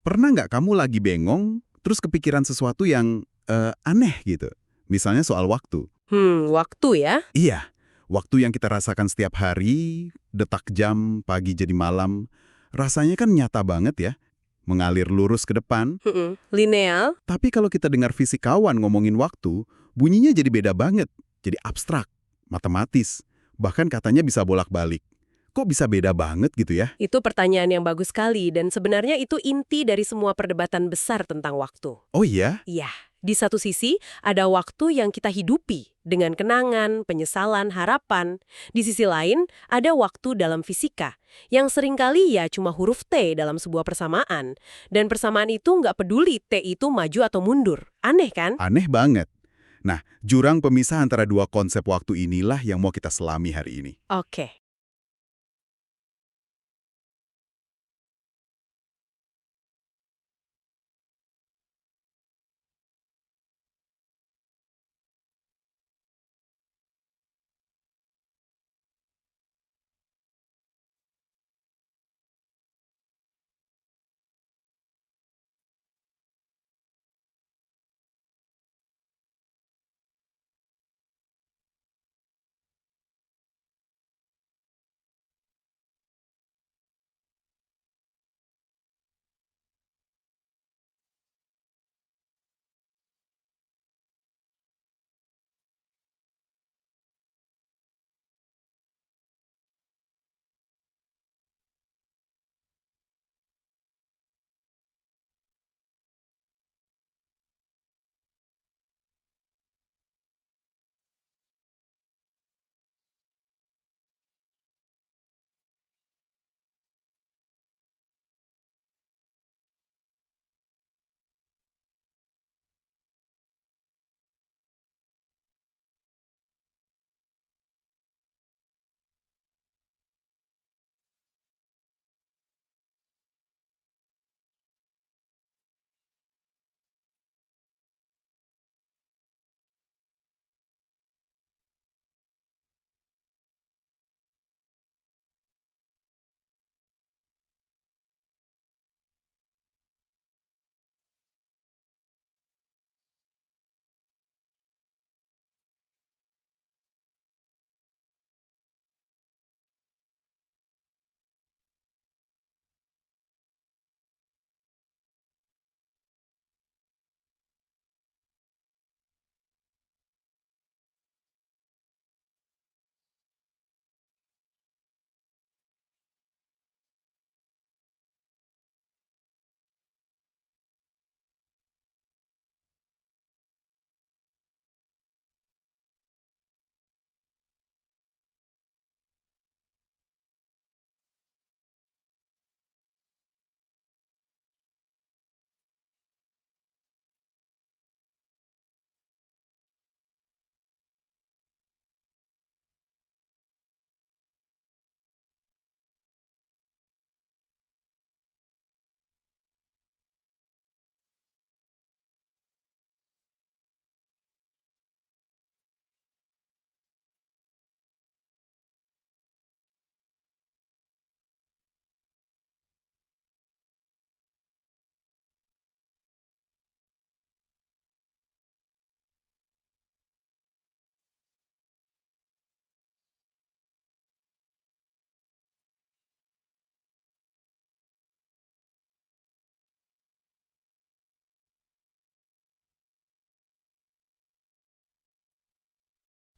Pernah nggak kamu lagi bengong, terus kepikiran sesuatu yang aneh gitu? Misalnya soal waktu. Waktu ya? Iya, waktu yang kita rasakan setiap hari, detak jam, pagi jadi malam, rasanya kan nyata banget ya, mengalir lurus ke depan. Lineal? Tapi kalau kita dengar fisikawan ngomongin waktu, bunyinya jadi beda banget, jadi abstrak, matematis, bahkan katanya bisa bolak-balik. Kok bisa beda banget gitu ya? Itu pertanyaan yang bagus sekali, dan sebenarnya itu inti dari semua perdebatan besar tentang waktu. Oh iya? Iya, di satu sisi ada waktu yang kita hidupi dengan kenangan, penyesalan, harapan. Di sisi lain ada waktu dalam fisika yang seringkali ya cuma huruf T dalam sebuah persamaan. Dan persamaan itu nggak peduli T itu maju atau mundur. Aneh kan? Aneh banget. Nah, jurang pemisah antara dua konsep waktu inilah yang mau kita selami hari ini. Oke.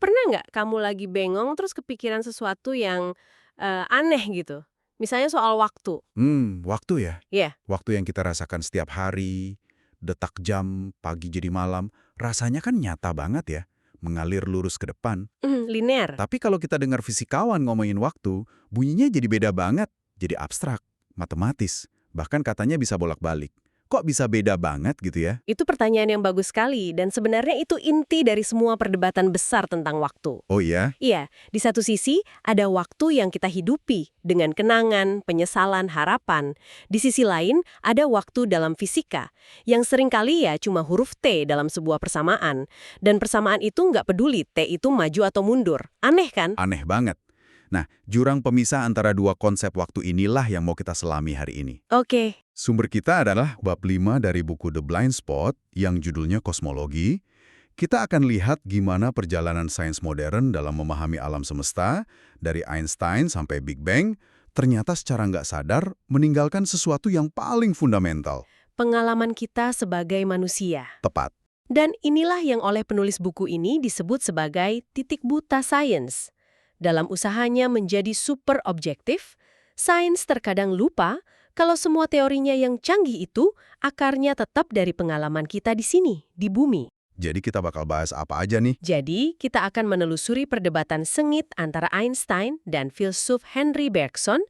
Pernah nggak kamu lagi bengong terus kepikiran sesuatu yang aneh gitu? Misalnya soal waktu. Waktu ya? Iya. Waktu yang kita rasakan setiap hari, detak jam, pagi jadi malam, rasanya kan nyata banget ya, mengalir lurus ke depan. Linear. Tapi kalau kita dengar fisikawan ngomongin waktu, bunyinya jadi beda banget, jadi abstrak, matematis, bahkan katanya bisa bolak-balik. Kok bisa beda banget gitu ya? Itu pertanyaan yang bagus sekali, dan sebenarnya itu inti dari semua perdebatan besar tentang waktu. Oh iya? Iya, di satu sisi ada waktu yang kita hidupi dengan kenangan, penyesalan, harapan. Di sisi lain ada waktu dalam fisika, yang seringkali ya cuma huruf T dalam sebuah persamaan. Dan persamaan itu nggak peduli T itu maju atau mundur. Aneh kan? Aneh banget. Nah, jurang pemisah antara dua konsep waktu inilah yang mau kita selami hari ini. Oke. Sumber kita adalah bab 5 dari buku The Blind Spot yang judulnya Kosmologi. Kita akan lihat gimana perjalanan sains modern dalam memahami alam semesta, dari Einstein sampai Big Bang, ternyata secara nggak sadar meninggalkan sesuatu yang paling fundamental. Pengalaman kita sebagai manusia. Tepat. Dan inilah yang oleh penulis buku ini disebut sebagai titik buta sains. Dalam usahanya menjadi super objektif, sains terkadang lupa kalau semua teorinya yang canggih itu akarnya tetap dari pengalaman kita di sini, di bumi. Jadi kita bakal bahas apa aja nih? Jadi, kita akan menelusuri perdebatan sengit antara Einstein dan filsuf Henry Bergson.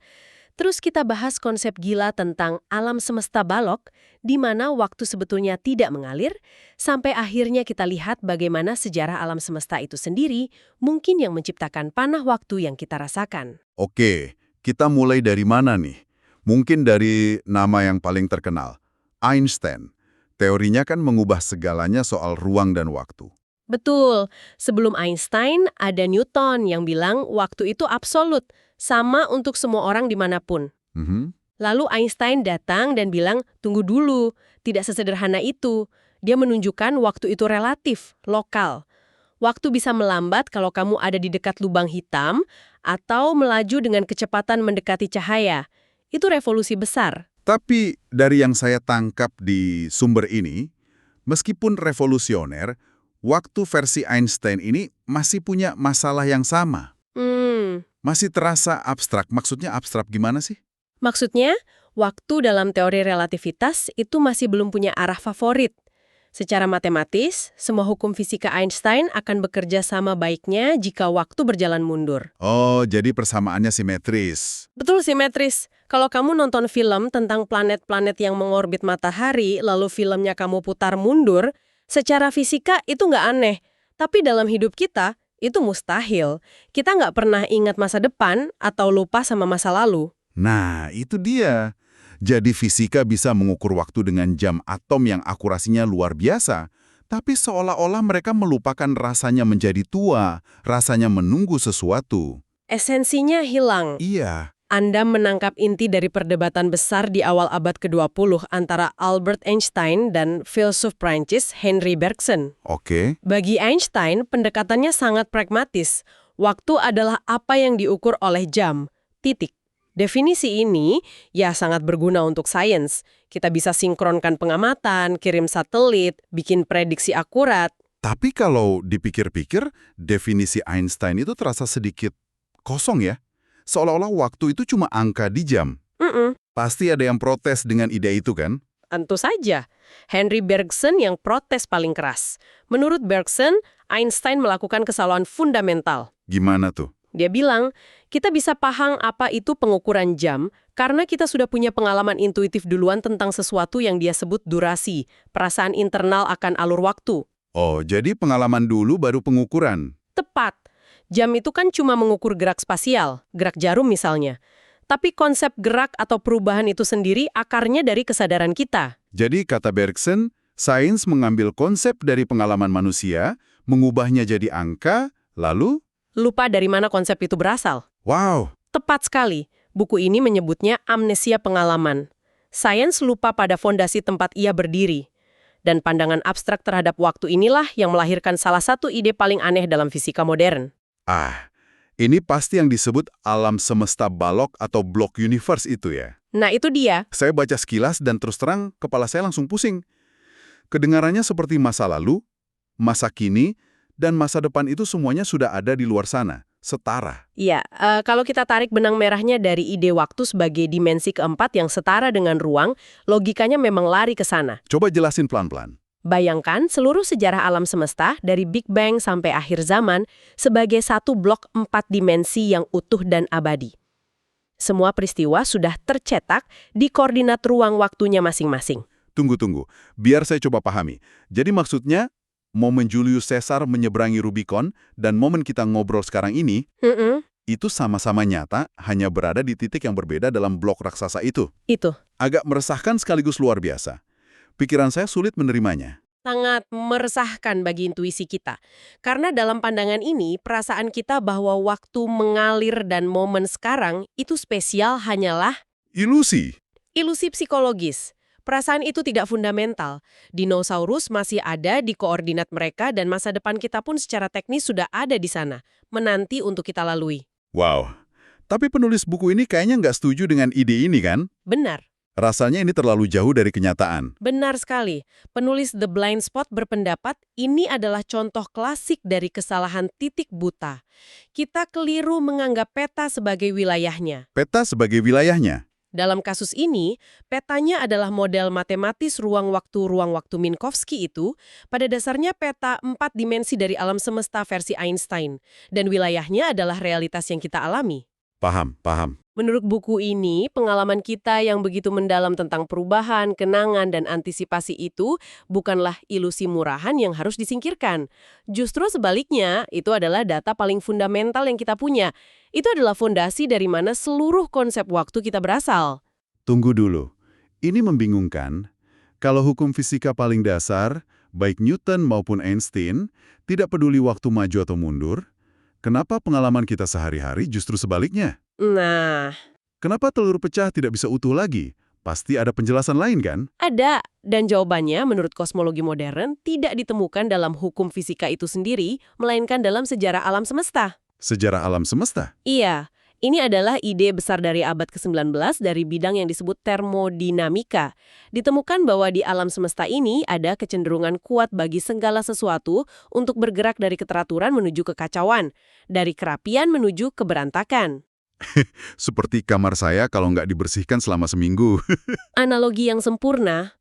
Terus kita bahas konsep gila tentang alam semesta balok, di mana waktu sebetulnya tidak mengalir, sampai akhirnya kita lihat bagaimana sejarah alam semesta itu sendiri mungkin yang menciptakan panah waktu yang kita rasakan. Oke, kita mulai dari mana nih? Mungkin dari nama yang paling terkenal, Einstein. Teorinya kan mengubah segalanya soal ruang dan waktu. Betul, sebelum Einstein ada Newton yang bilang waktu itu absolut, sama untuk semua orang dimanapun. Lalu Einstein datang dan bilang, tunggu dulu, tidak sesederhana itu. Dia menunjukkan waktu itu relatif, lokal. Waktu bisa melambat kalau kamu ada di dekat lubang hitam atau melaju dengan kecepatan mendekati cahaya. Itu revolusi besar. Tapi dari yang saya tangkap di sumber ini, meskipun revolusioner, waktu versi Einstein ini masih punya masalah yang sama. Masih terasa abstrak. Maksudnya abstrak gimana sih? Maksudnya, waktu dalam teori relativitas itu masih belum punya arah favorit. Secara matematis, semua hukum fisika Einstein akan bekerja sama baiknya jika waktu berjalan mundur. Oh, jadi persamaannya simetris. Betul simetris. Kalau kamu nonton film tentang planet-planet yang mengorbit matahari, lalu filmnya kamu putar mundur, secara fisika itu nggak aneh. Tapi dalam hidup kita, itu mustahil. Kita nggak pernah ingat masa depan atau lupa sama masa lalu. Nah, itu dia. Jadi fisika bisa mengukur waktu dengan jam atom yang akurasinya luar biasa. Tapi seolah-olah mereka melupakan rasanya menjadi tua, rasanya menunggu sesuatu. Esensinya hilang. Iya. Anda menangkap inti dari perdebatan besar di awal abad ke-20 antara Albert Einstein dan filsuf Prancis Henry Bergson. Oke. Bagi Einstein, pendekatannya sangat pragmatis. Waktu adalah apa yang diukur oleh jam. Titik. Definisi ini ya sangat berguna untuk sains. Kita bisa sinkronkan pengamatan, kirim satelit, bikin prediksi akurat. Tapi kalau dipikir-pikir, definisi Einstein itu terasa sedikit kosong ya. Seolah-olah waktu itu cuma angka di jam. Pasti ada yang protes dengan ide itu kan? Tentu saja. Henry Bergson yang protes paling keras. Menurut Bergson, Einstein melakukan kesalahan fundamental. Gimana tuh? Dia bilang, kita bisa paham apa itu pengukuran jam karena kita sudah punya pengalaman intuitif duluan tentang sesuatu yang dia sebut durasi, perasaan internal akan alur waktu. Oh, jadi pengalaman dulu baru pengukuran. Tepat. Jam itu kan cuma mengukur gerak spasial, gerak jarum misalnya. Tapi konsep gerak atau perubahan itu sendiri akarnya dari kesadaran kita. Jadi kata Bergson, sains mengambil konsep dari pengalaman manusia, mengubahnya jadi angka, lalu lupa dari mana konsep itu berasal. wow. Tepat sekali. Buku ini menyebutnya amnesia pengalaman. Sains lupa pada fondasi tempat ia berdiri. Dan pandangan abstrak terhadap waktu inilah yang melahirkan salah satu ide paling aneh dalam fisika modern. Ini pasti yang disebut alam semesta balok atau block universe itu ya. Nah, itu dia. Saya baca sekilas dan terus terang kepala saya langsung pusing. Kedengarannya seperti masa lalu, masa kini, dan masa depan itu semuanya sudah ada di luar sana, setara. Iya, kalau kita tarik benang merahnya dari ide waktu sebagai dimensi keempat yang setara dengan ruang, logikanya memang lari ke sana. Coba jelasin pelan-pelan. Bayangkan seluruh sejarah alam semesta dari Big Bang sampai akhir zaman sebagai satu blok 4 dimensi yang utuh dan abadi. Semua peristiwa sudah tercetak di koordinat ruang waktunya masing-masing. Tunggu. Biar saya coba pahami. Jadi maksudnya, momen Julius Caesar menyeberangi Rubicon dan momen kita ngobrol sekarang ini, itu sama-sama nyata, hanya berada di titik yang berbeda dalam blok raksasa itu. Itu. Agak meresahkan sekaligus luar biasa. Pikiran saya sulit menerimanya. Sangat meresahkan bagi intuisi kita. Karena dalam pandangan ini, perasaan kita bahwa waktu mengalir dan momen sekarang itu spesial hanyalah Ilusi. ilusi psikologis. Perasaan itu tidak fundamental. Dinosaurus masih ada di koordinat mereka dan masa depan kita pun secara teknis sudah ada di sana, menanti untuk kita lalui. Wow. Tapi penulis buku ini kayaknya nggak setuju dengan ide ini kan? Benar. Rasanya ini terlalu jauh dari kenyataan. Benar sekali. Penulis The Blind Spot berpendapat ini adalah contoh klasik dari kesalahan titik buta. Kita keliru menganggap peta sebagai wilayahnya. Peta sebagai wilayahnya. Dalam kasus ini, petanya adalah model matematis ruang waktu Minkowski itu, pada dasarnya peta 4 dimensi dari alam semesta versi Einstein, dan wilayahnya adalah realitas yang kita alami. Paham, paham. Menurut buku ini, pengalaman kita yang begitu mendalam tentang perubahan, kenangan, dan antisipasi itu bukanlah ilusi murahan yang harus disingkirkan. Justru sebaliknya, itu adalah data paling fundamental yang kita punya. Itu adalah fondasi dari mana seluruh konsep waktu kita berasal. Tunggu dulu. Ini membingungkan. Kalau hukum fisika paling dasar, baik Newton maupun Einstein, tidak peduli waktu maju atau mundur, kenapa pengalaman kita sehari-hari justru sebaliknya? Nah, Kenapa telur pecah tidak bisa utuh lagi? Pasti ada penjelasan lain kan? ada. Dan jawabannya, menurut kosmologi modern, tidak ditemukan dalam hukum fisika itu sendiri, melainkan dalam sejarah alam semesta. Sejarah alam semesta. Iya, ini adalah ide besar dari abad ke-19 dari bidang yang disebut termodinamika. Ditemukan bahwa di alam semesta ini ada kecenderungan kuat bagi segala sesuatu untuk bergerak dari keteraturan menuju kekacauan, dari kerapian menuju keberantakan. Seperti kamar saya kalau nggak dibersihkan selama seminggu. Analogi yang sempurna.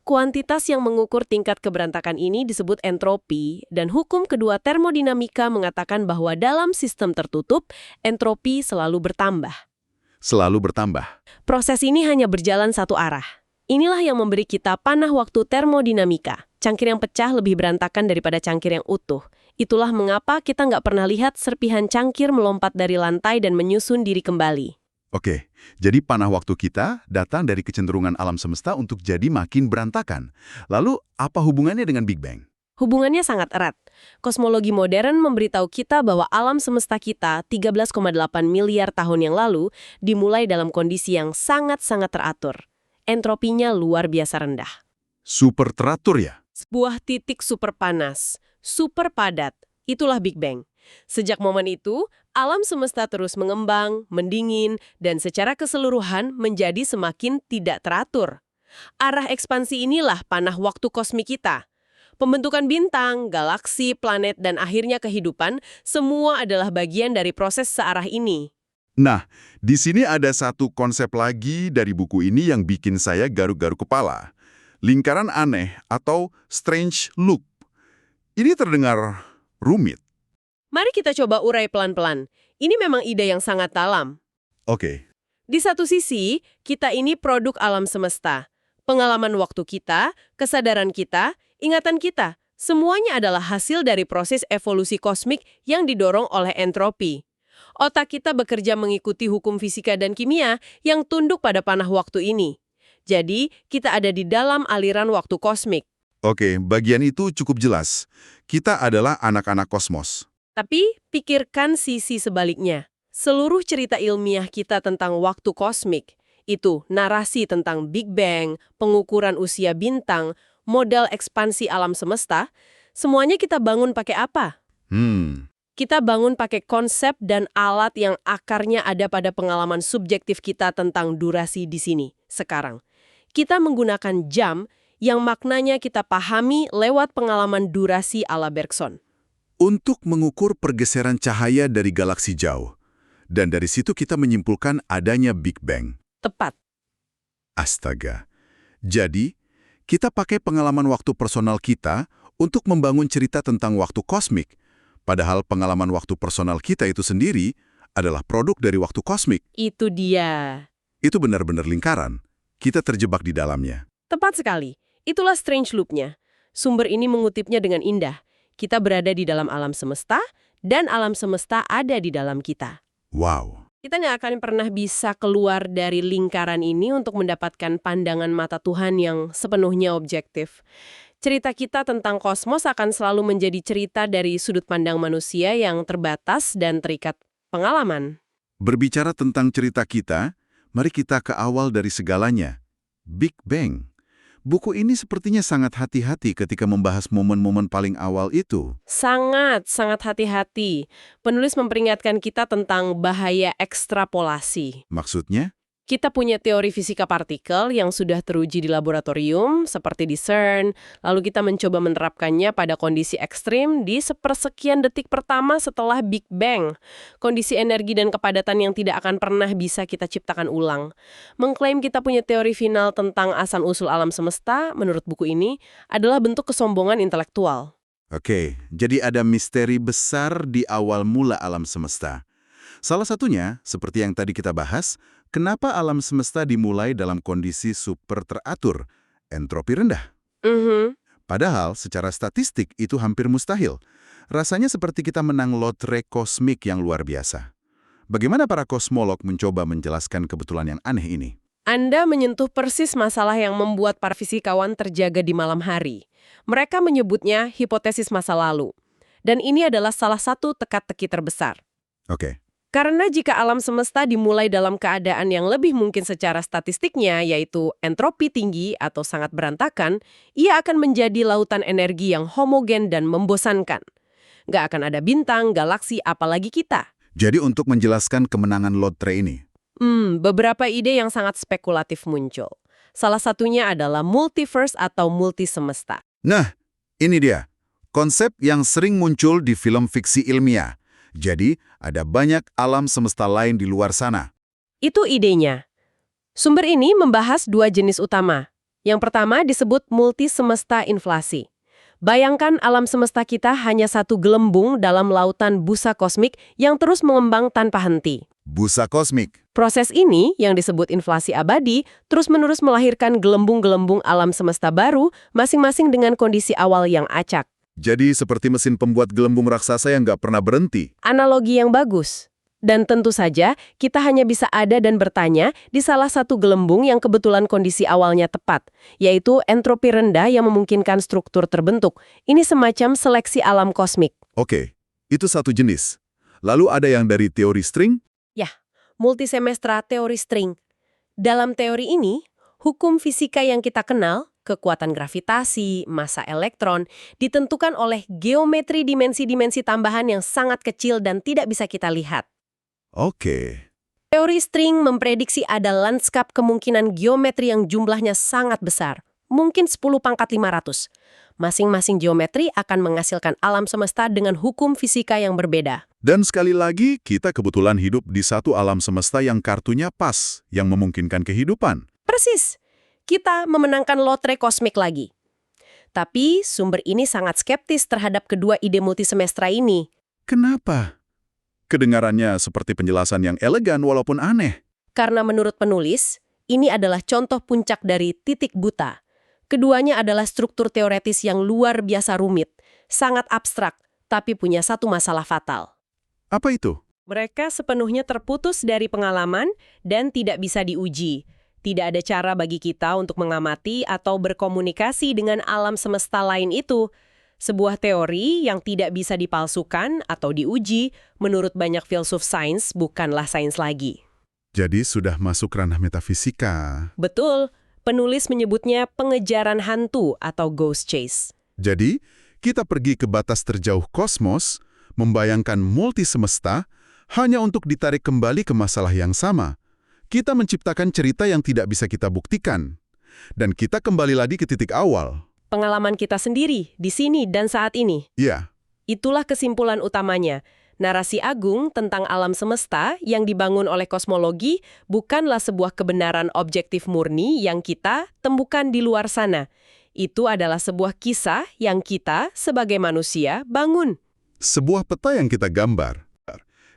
Kuantitas yang mengukur tingkat keberantakan ini disebut entropi, dan hukum kedua termodinamika mengatakan bahwa dalam sistem tertutup, entropi selalu bertambah. Selalu bertambah. Proses ini hanya berjalan satu arah. Inilah yang memberi kita panah waktu termodinamika. Cangkir yang pecah lebih berantakan daripada cangkir yang utuh. Itulah mengapa kita nggak pernah lihat serpihan cangkir melompat dari lantai dan menyusun diri kembali. Oke, jadi panah waktu kita datang dari kecenderungan alam semesta untuk jadi makin berantakan. Lalu, apa hubungannya dengan Big Bang? Hubungannya sangat erat. Kosmologi modern memberitahu kita bahwa alam semesta kita 13,8 miliar tahun yang lalu dimulai dalam kondisi yang sangat-sangat teratur. Entropinya luar biasa rendah. Super teratur ya? Sebuah titik super panas, super padat, itulah Big Bang. Sejak momen itu, alam semesta terus mengembang, mendingin, dan secara keseluruhan menjadi semakin tidak teratur. Arah ekspansi inilah panah waktu kosmik kita. Pembentukan bintang, galaksi, planet, dan akhirnya kehidupan, semua adalah bagian dari proses searah ini. Nah, di sini ada satu konsep lagi dari buku ini yang bikin saya garuk-garuk kepala. Lingkaran aneh atau strange loop. Ini terdengar rumit. Mari kita coba urai pelan-pelan. Ini memang ide yang sangat dalam. Oke, Di satu sisi, kita ini produk alam semesta. Pengalaman waktu kita, kesadaran kita, ingatan kita, semuanya adalah hasil dari proses evolusi kosmik yang didorong oleh entropi. Otak kita bekerja mengikuti hukum fisika dan kimia yang tunduk pada panah waktu ini. Jadi, kita ada di dalam aliran waktu kosmik. Oke, bagian itu cukup jelas. Kita adalah anak-anak kosmos. Tapi, pikirkan sisi sebaliknya. Seluruh cerita ilmiah kita tentang waktu kosmik, itu narasi tentang Big Bang, pengukuran usia bintang, model ekspansi alam semesta, semuanya kita bangun pakai apa? Kita bangun pakai konsep dan alat yang akarnya ada pada pengalaman subjektif kita tentang durasi di sini, sekarang. Kita menggunakan jam yang maknanya kita pahami lewat pengalaman durasi ala Bergson. Untuk mengukur pergeseran cahaya dari galaksi jauh. Dan dari situ kita menyimpulkan adanya Big Bang. Tepat. Astaga. Jadi, kita pakai pengalaman waktu personal kita untuk membangun cerita tentang waktu kosmik. Padahal pengalaman waktu personal kita itu sendiri adalah produk dari waktu kosmik. Itu dia. Itu benar-benar lingkaran. Kita terjebak di dalamnya. Tepat sekali. Itulah strange loop-nya. Sumber ini mengutipnya dengan indah. Kita berada di dalam alam semesta, dan alam semesta ada di dalam kita. Wow. Kita nggak akan pernah bisa keluar dari lingkaran ini untuk mendapatkan pandangan mata Tuhan yang sepenuhnya objektif. Cerita kita tentang kosmos akan selalu menjadi cerita dari sudut pandang manusia yang terbatas dan terikat pengalaman. Berbicara tentang cerita kita, mari kita ke awal dari segalanya. Big Bang. Buku ini sepertinya sangat hati-hati ketika membahas momen-momen paling awal itu. Sangat, sangat hati-hati. Penulis memperingatkan kita tentang bahaya ekstrapolasi. Maksudnya? Kita punya teori fisika partikel yang sudah teruji di laboratorium, seperti di CERN, lalu kita mencoba menerapkannya pada kondisi ekstrim di sepersekian detik pertama setelah Big Bang. Kondisi energi dan kepadatan yang tidak akan pernah bisa kita ciptakan ulang. Mengklaim kita punya teori final tentang asal-usul alam semesta, menurut buku ini, adalah bentuk kesombongan intelektual. Oke, jadi ada misteri besar di awal mula alam semesta. Salah satunya, seperti yang tadi kita bahas, kenapa alam semesta dimulai dalam kondisi super teratur, entropi rendah? Padahal secara statistik itu hampir mustahil. Rasanya seperti kita menang lotre kosmik yang luar biasa. Bagaimana para kosmolog mencoba menjelaskan kebetulan yang aneh ini? Anda menyentuh persis masalah yang membuat para fisikawan terjaga di malam hari. Mereka menyebutnya hipotesis masa lalu. Dan ini adalah salah satu teka-teki terbesar. Oke. Karena jika alam semesta dimulai dalam keadaan yang lebih mungkin secara statistiknya, yaitu entropi tinggi atau sangat berantakan, ia akan menjadi lautan energi yang homogen dan membosankan. Nggak akan ada bintang, galaksi, apalagi kita. Jadi untuk menjelaskan kemenangan lotre ini, Beberapa ide yang sangat spekulatif muncul. Salah satunya adalah multiverse atau multisemesta. nah, ini dia. Konsep yang sering muncul di film fiksi ilmiah. Jadi, ada banyak alam semesta lain di luar sana. Itu idenya. Sumber ini membahas dua jenis utama. Yang pertama disebut multisemesta inflasi. Bayangkan alam semesta kita hanya satu gelembung dalam lautan busa kosmik yang terus mengembang tanpa henti. Busa kosmik. Proses ini, yang disebut inflasi abadi, terus-menerus melahirkan gelembung-gelembung alam semesta baru, masing-masing dengan kondisi awal yang acak. Jadi seperti mesin pembuat gelembung raksasa yang nggak pernah berhenti. Analogi yang bagus. Dan tentu saja, kita hanya bisa ada dan bertanya di salah satu gelembung yang kebetulan kondisi awalnya tepat, yaitu entropi rendah yang memungkinkan struktur terbentuk. Ini semacam seleksi alam kosmik. Oke, itu satu jenis. Lalu ada yang dari teori string? Multisemestra teori string. Dalam teori ini, hukum fisika yang kita kenal, kekuatan gravitasi, massa elektron, ditentukan oleh geometri dimensi-dimensi tambahan yang sangat kecil dan tidak bisa kita lihat. Oke. Teori string memprediksi ada lanskap kemungkinan geometri yang jumlahnya sangat besar, mungkin 10 pangkat 500. Masing-masing geometri akan menghasilkan alam semesta dengan hukum fisika yang berbeda. Dan sekali lagi, kita kebetulan hidup di satu alam semesta yang kartunya pas, yang memungkinkan kehidupan. Persis. Kita memenangkan lotre kosmik lagi. Tapi sumber ini sangat skeptis terhadap kedua ide multisemestra ini. Kenapa? Kedengarannya seperti penjelasan yang elegan walaupun aneh. Karena menurut penulis, ini adalah contoh puncak dari titik buta. Keduanya adalah struktur teoretis yang luar biasa rumit, sangat abstrak, tapi punya satu masalah fatal. Apa itu? Mereka sepenuhnya terputus dari pengalaman dan tidak bisa diuji. Tidak ada cara bagi kita untuk mengamati atau berkomunikasi dengan alam semesta lain itu. Sebuah teori yang tidak bisa dipalsukan atau diuji, menurut banyak filsuf sains, bukanlah sains lagi. Jadi sudah masuk ranah metafisika. Betul, penulis menyebutnya pengejaran hantu atau ghost chase. Jadi, kita pergi ke batas terjauh kosmos, membayangkan multisemesta, hanya untuk ditarik kembali ke masalah yang sama. Kita menciptakan cerita yang tidak bisa kita buktikan. Dan kita kembali lagi ke titik awal. Pengalaman kita sendiri, di sini dan saat ini. Iya. Itulah kesimpulan utamanya. Narasi agung tentang alam semesta yang dibangun oleh kosmologi bukanlah sebuah kebenaran objektif murni yang kita temukan di luar sana. Itu adalah sebuah kisah yang kita, sebagai manusia, bangun. Sebuah peta yang kita gambar.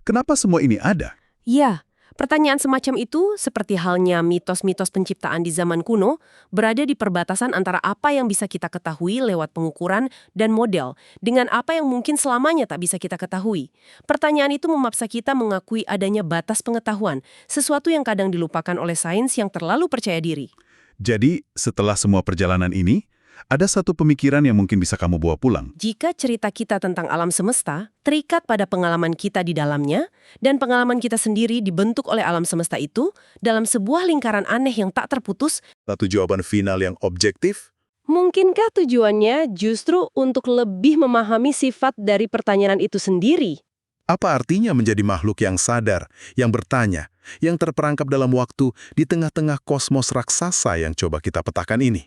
Kenapa semua ini ada? Ya, pertanyaan semacam itu, seperti halnya mitos-mitos penciptaan di zaman kuno, berada di perbatasan antara apa yang bisa kita ketahui lewat pengukuran dan model, dengan apa yang mungkin selamanya tak bisa kita ketahui. Pertanyaan itu memaksa kita mengakui adanya batas pengetahuan, sesuatu yang kadang dilupakan oleh sains yang terlalu percaya diri. Jadi, setelah semua perjalanan ini, Ada satu pemikiran yang mungkin bisa kamu bawa pulang. Jika cerita kita tentang alam semesta terikat pada pengalaman kita di dalamnya, dan pengalaman kita sendiri dibentuk oleh alam semesta itu dalam sebuah lingkaran aneh yang tak terputus, Satu jawaban final yang objektif? mungkinkah tujuannya justru untuk lebih memahami sifat dari pertanyaan itu sendiri? Apa artinya menjadi makhluk yang sadar, yang bertanya, yang terperangkap dalam waktu di tengah-tengah kosmos raksasa yang coba kita petakan ini?